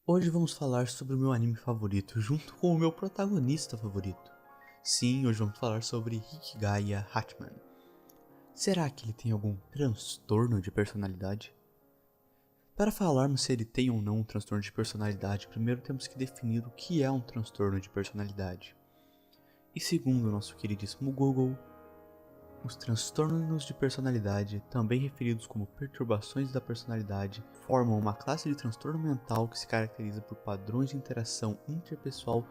Hoje vamos falar sobre o meu anime favorito, junto com o meu protagonista favorito. Sim, hoje vamos falar sobre Hikigaya Hatman. Será que ele tem algum transtorno de personalidade? Para falarmos se ele tem ou não um transtorno de personalidade, primeiro temos que definir o que é um transtorno de personalidade. E segundo o nosso queridíssimo Google, os transtornos de personalidade, também referidos como perturbações da personalidade, formam uma classe de transtorno mental que se caracteriza por padrões de interação interpessoal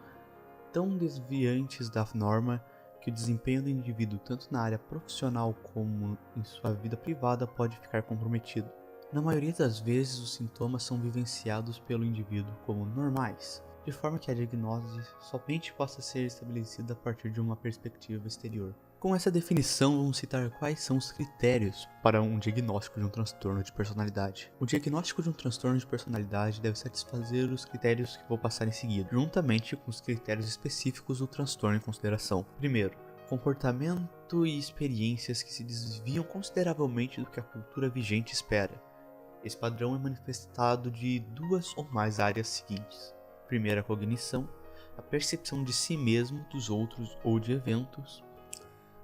tão desviantes da norma que o desempenho do indivíduo, tanto na área profissional como em sua vida privada, pode ficar comprometido. Na maioria das vezes, os sintomas são vivenciados pelo indivíduo como normais, de forma que a diagnose somente possa ser estabelecida a partir de uma perspectiva exterior. Com essa definição, vamos citar quais são os critérios para um diagnóstico de um transtorno de personalidade. O diagnóstico de um transtorno de personalidade deve satisfazer os critérios que vou passar em seguida, juntamente com os critérios específicos do transtorno em consideração. Primeiro, comportamento e experiências que se desviam consideravelmente do que a cultura vigente espera. Esse padrão é manifestado de duas ou mais áreas seguintes. Primeiro, a cognição, a percepção de si mesmo, dos outros ou de eventos.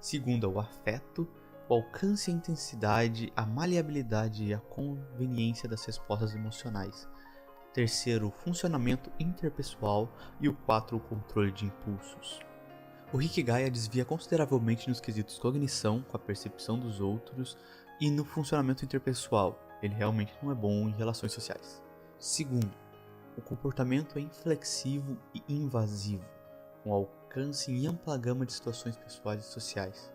Segundo, o afeto, o alcance e a intensidade, a maleabilidade e a conveniência das respostas emocionais. Terceiro, o funcionamento interpessoal. E o 4, o controle de impulsos. O Hikigaya desvia consideravelmente nos quesitos cognição, com a percepção dos outros, e no funcionamento interpessoal. Ele realmente não é bom em relações sociais. Segundo, o comportamento é inflexivo e invasivo, com alcance em ampla gama de situações pessoais e sociais.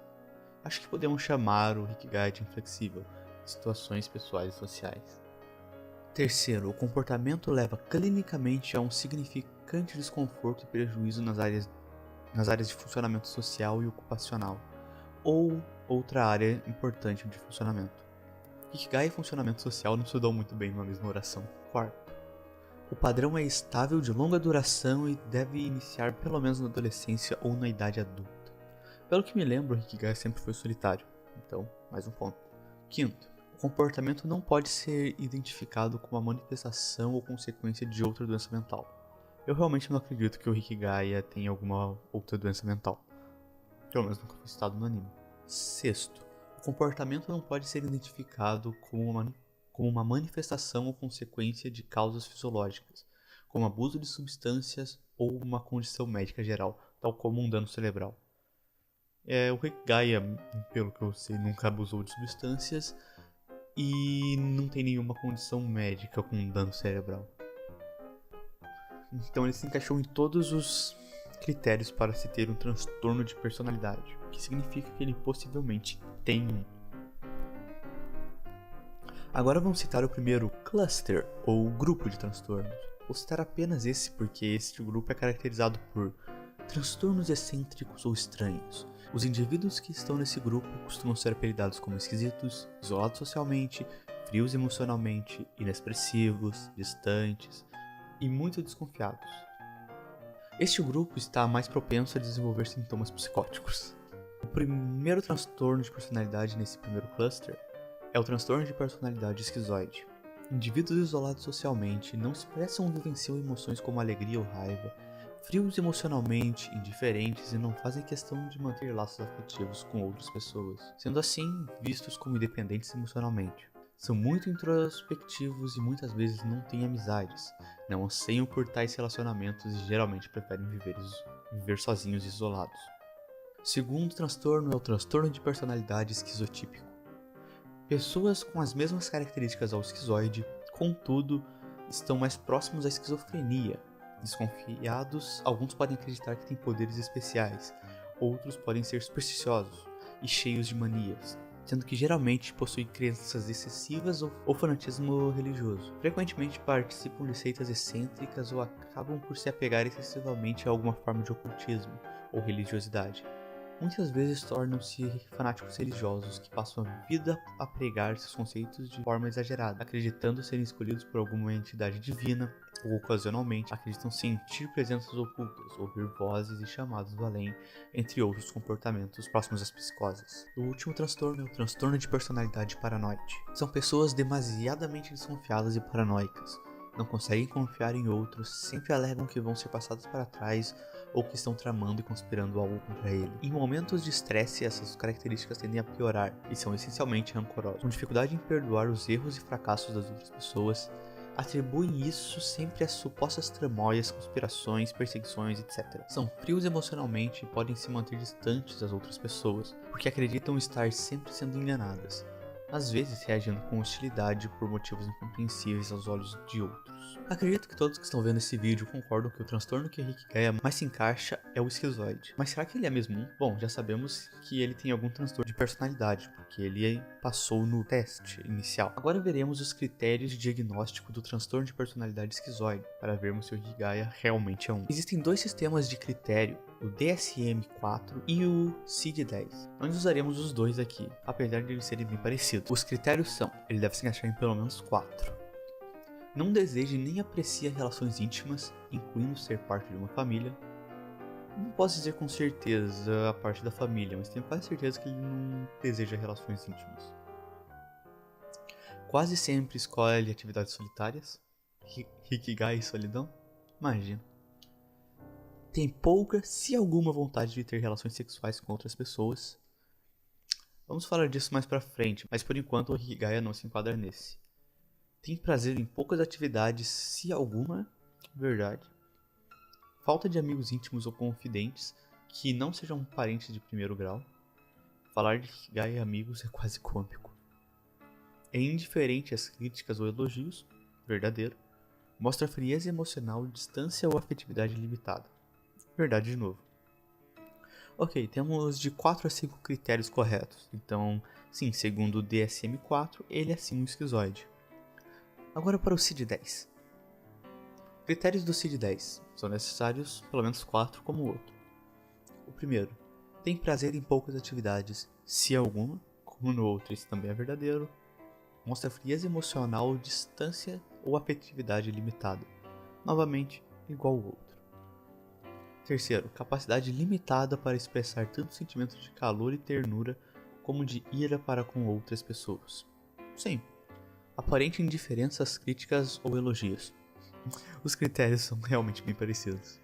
Acho que podemos chamar o Hikigaya de inflexível, situações pessoais e sociais. Terceiro, o comportamento leva clinicamente a um significante desconforto e prejuízo nas áreas de funcionamento social e ocupacional, ou outra área importante de funcionamento. Hikigaya e funcionamento social não se dão muito bem numa mesma oração. Quarto, o padrão é estável de longa duração e deve iniciar pelo menos na adolescência ou na idade adulta. Pelo que me lembro, o Hikigaya sempre foi solitário, então, mais um ponto. Quinto, o comportamento não pode ser identificado como uma manifestação ou consequência de outra doença mental. Eu realmente não acredito que o Hikigaya tenha alguma outra doença mental. Pelo menos nunca foi citado no anime. Sexto, o comportamento não pode ser identificado como uma manifestação ou consequência de causas fisiológicas, como abuso de substâncias ou uma condição médica geral, tal como um dano cerebral. O Hikigaya, pelo que eu sei, nunca abusou de substâncias e não tem nenhuma condição médica com dano cerebral. Então ele se encaixou em todos os critérios para se ter um transtorno de personalidade, o que significa que ele possivelmente tem um. Agora vamos citar o primeiro cluster, ou grupo de transtornos. Vou citar apenas esse porque este grupo é caracterizado por transtornos excêntricos ou estranhos. Os indivíduos que estão nesse grupo costumam ser apelidados como esquisitos, isolados socialmente, frios emocionalmente, inexpressivos, distantes e muito desconfiados. Este grupo está mais propenso a desenvolver sintomas psicóticos. O primeiro transtorno de personalidade nesse primeiro cluster é o transtorno de personalidade esquizoide. Indivíduos isolados socialmente não expressam ou vivenciam emoções como alegria ou raiva, frios emocionalmente, indiferentes e não fazem questão de manter laços afetivos com outras pessoas, sendo assim vistos como independentes emocionalmente. São muito introspectivos e muitas vezes não têm amizades, não anseiam por tais relacionamentos e geralmente preferem viver sozinhos e isolados. O segundo transtorno é o transtorno de personalidade esquizotípico. Pessoas com as mesmas características ao esquizoide, contudo, estão mais próximos à esquizofrenia. Desconfiados, alguns podem acreditar que têm poderes especiais, outros podem ser supersticiosos e cheios de manias, sendo que geralmente possuem crenças excessivas ou fanatismo religioso. Frequentemente participam de seitas excêntricas ou acabam por se apegar excessivamente a alguma forma de ocultismo ou religiosidade. Muitas vezes tornam-se fanáticos religiosos que passam a vida a pregar seus conceitos de forma exagerada, acreditando serem escolhidos por alguma entidade divina, ou ocasionalmente acreditam sentir presenças ocultas, ouvir vozes e chamados do além, entre outros comportamentos próximos às psicoses. O último transtorno é o transtorno de personalidade paranoide. São pessoas demasiadamente desconfiadas e paranoicas. não conseguem confiar em outros, sempre alegam que vão ser passados para trás ou que estão tramando e conspirando algo contra ele. Em momentos de estresse, essas características tendem a piorar e são essencialmente rancorosos. Com dificuldade em perdoar os erros e fracassos das outras pessoas, atribuem isso sempre a supostas tramóias, conspirações, perseguições, etc. São frios emocionalmente e podem se manter distantes das outras pessoas, porque acreditam estar sempre sendo enganadas, às vezes reagindo com hostilidade por motivos incompreensíveis aos olhos de outros. Acredito que todos que estão vendo esse vídeo concordam que o transtorno que Hikigaya mais se encaixa é o esquizoide. Mas será que ele é mesmo um? Bom, já sabemos que ele tem algum transtorno de personalidade, porque ele passou no teste inicial. Agora veremos os critérios de diagnóstico do transtorno de personalidade esquizoide, para vermos se o Hikigaya realmente é um. Existem dois sistemas de critério, o DSM-4 e o CID-10. Nós usaremos os dois aqui, apesar de eles serem bem parecidos. Os critérios são: ele deve se encaixar em pelo menos 4. Não deseja nem aprecia relações íntimas, incluindo ser parte de uma família. Não posso dizer com certeza a parte da família, mas tenho quase certeza que ele não deseja relações íntimas. Quase sempre escolhe atividades solitárias. Hikigaya e solidão? Imagina. Tem pouca, se alguma, vontade de ter relações sexuais com outras pessoas. Vamos falar disso mais pra frente, mas por enquanto o Hikigaya não se enquadra nesse. Tem prazer em poucas atividades, se alguma, verdade. Falta de amigos íntimos ou confidentes que não sejam parentes de primeiro grau. Falar de Hikigaya e amigos é quase cômico. É indiferente às críticas ou elogios, verdadeiro. Mostra frieza emocional, distância ou afetividade limitada. Verdade de novo. Ok, temos de 4 a 5 critérios corretos. Então, sim, segundo o DSM-4, ele é sim um esquizoide. Agora para o CID-10. Critérios do CID-10. São necessários pelo menos 4 como o outro. O primeiro, tem prazer em poucas atividades, se alguma, como no outro isso também é verdadeiro. Mostra frieza emocional, distância ou afetividade limitada. Novamente, igual ao outro. Terceiro, capacidade limitada para expressar tanto sentimentos de calor e ternura como de ira para com outras pessoas. Sim, aparente indiferença às críticas ou elogios. Os critérios são realmente bem parecidos.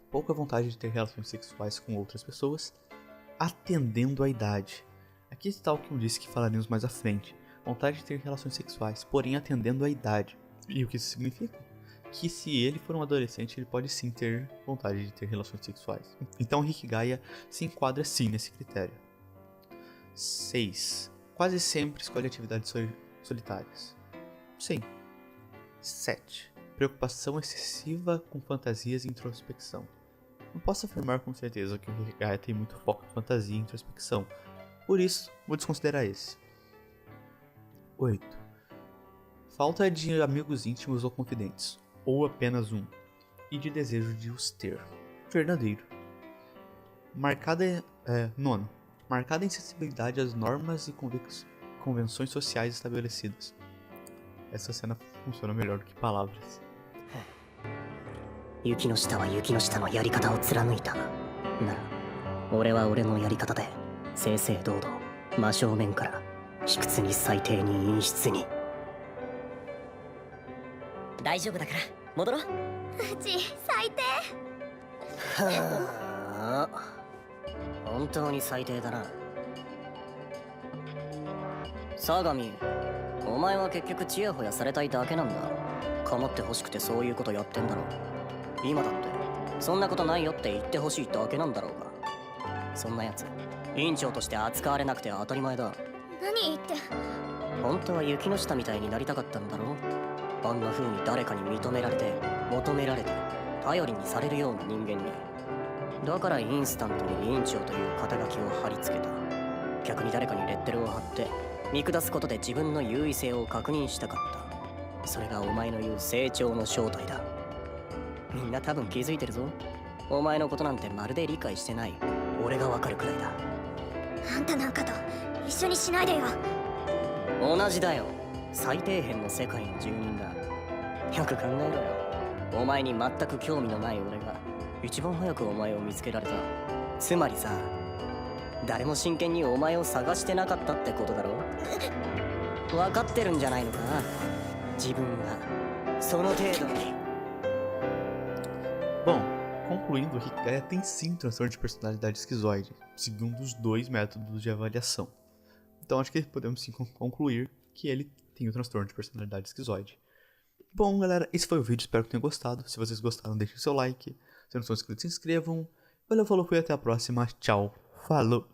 Pouca vontade de ter relações sexuais com outras pessoas, atendendo à idade. Aqui está o que eu disse que falaremos mais à frente. Vontade de ter relações sexuais, porém atendendo à idade. E o que isso significa? Que se ele for um adolescente, ele pode sim ter vontade de ter relações sexuais. Então Hikigaya se enquadra sim nesse critério. 6. Quase sempre escolhe atividades solitárias. Sim. 7. Preocupação excessiva com fantasias e introspecção. Não posso afirmar com certeza que o Hikigaya tem muito foco em fantasia e introspecção. Por isso, vou desconsiderar esse. 8. Falta de amigos íntimos ou confidentes, ou apenas um, e de desejo de os ter. Verdadeiro. 9. Marcada insensibilidade às normas e convenções sociais estabelecidas. Essa cena funciona melhor do que palavras. 雪の下は雪の下のやり方を貫いた。なら、俺は俺のやり方で正々堂々真正面から卑屈に最低に陰湿に。大丈夫だから戻ろう。うち最低。はあ、本当に最低だな。相模、お前は結局チヤホヤされたいだけなんだ。構ってほしくてそういうことやってんだろう。今だってそんなことないよって言ってほしいだけなんだろうが。そんなやつ委員長として扱われなくて当たり前だ。何言って。本当は雪の下みたいになりたかったんだろう。あんな風に誰かに認められて求められて頼りにされるような人間に。だからインスタントに委員長という肩書きを貼り付けた。逆に誰かにレッテルを貼って見下すことで自分の優位性を確認したかった。それがお前の言う成長の正体だ。みんな多分気づいてるぞ。お前のことなんてまるで理解してない。俺がわかるくらいだ。あんたなんかと一緒にしないでよ。同じだよ。最底辺の世界の住人だ。よく考えろよ。お前に全く興味のない俺が一番早くお前を見つけられた。つまりさ、誰も真剣にお前を探してなかったってことだろ。分かってるんじゃないのか。自分がその程度に。 Bom, concluindo, o Hikigaya tem sim transtorno de personalidade esquizoide, segundo os 2 métodos de avaliação. Então acho que podemos sim concluir que ele tem o transtorno de personalidade esquizoide. Bom, galera, esse foi o vídeo, espero que tenham gostado. Se vocês gostaram, deixem seu like. Se não são inscritos, se inscrevam. Valeu, falou, fui, até a próxima. Tchau, falou!